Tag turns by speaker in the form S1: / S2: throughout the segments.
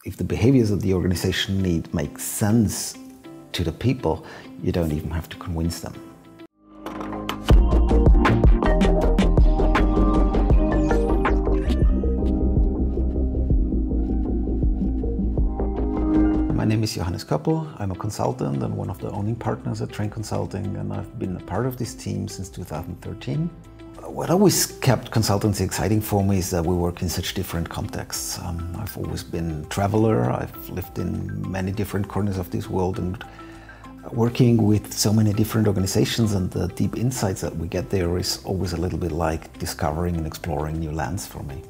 S1: If the behaviors that the organization need make sense to the people, you don't even have to convince them. My name is Johannes Köppel. I'm a consultant and one of the owning partners at Train Consulting, and I've been a part of this team since 2013. What always kept consultancy exciting for me is that we work in such different contexts. I've always been a traveler. I've lived in many different corners of this world, and working with so many different organizations and the deep insights that we get there is always a little bit like discovering and exploring new lands for me.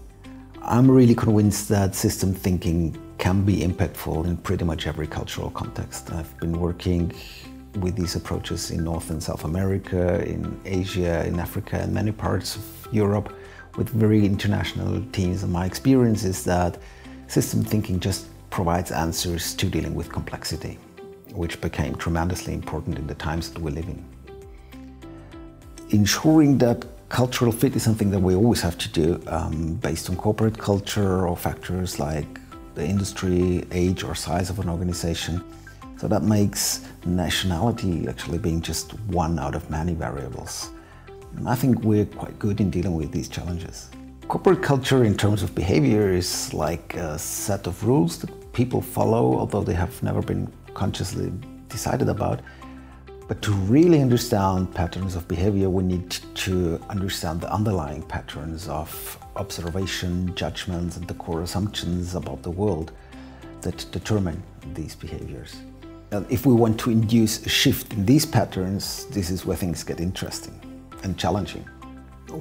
S1: I'm really convinced that system thinking can be impactful in pretty much every cultural context. I've been working with these approaches in North and South America, in Asia, in Africa, and many parts of Europe with very international teams. And my experience is that system thinking just provides answers to dealing with complexity, which became tremendously important in the times that we live in. Ensuring that cultural fit is something that we always have to do based on corporate culture or factors like the industry, age or size of an organization. So that makes nationality actually being just one out of many variables. And I think we're quite good in dealing with these challenges. Corporate culture in terms of behavior is like a set of rules that people follow, although they have never been consciously decided about. But to really understand patterns of behavior, we need to understand the underlying patterns of observation, judgments, and the core assumptions about the world that determine these behaviors. And if we want to induce a shift in these patterns, this is where things get interesting and challenging.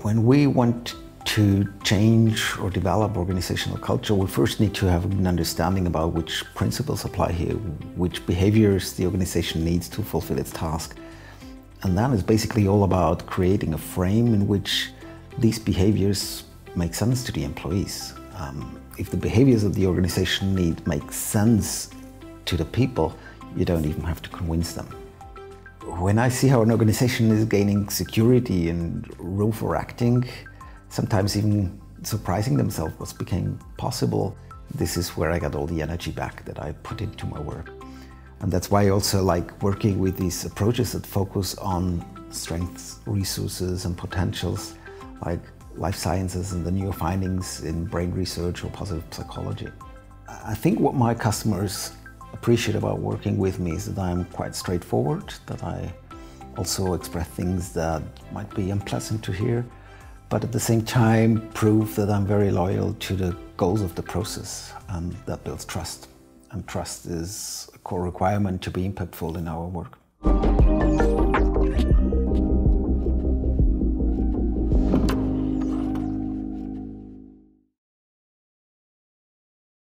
S1: When we want to change or develop organizational culture, we first need to have an understanding about which principles apply here, which behaviors the organization needs to fulfill its task. And then it's basically all about creating a frame in which these behaviors make sense to the employees. If the behaviors that the organization need make sense to the people, you don't even have to convince them. When I see how an organization is gaining security and room for acting, sometimes even surprising themselves what became possible, this is where I got all the energy back that I put into my work. And that's why I also like working with these approaches that focus on strengths, resources and potentials, like life sciences and the new findings in brain research or positive psychology. I think what my customers appreciate about working with me is that I'm quite straightforward, that I also express things that might be unpleasant to hear, but at the same time prove that I'm very loyal to the goals of the process, and that builds trust. And trust is a core requirement to be impactful in our work.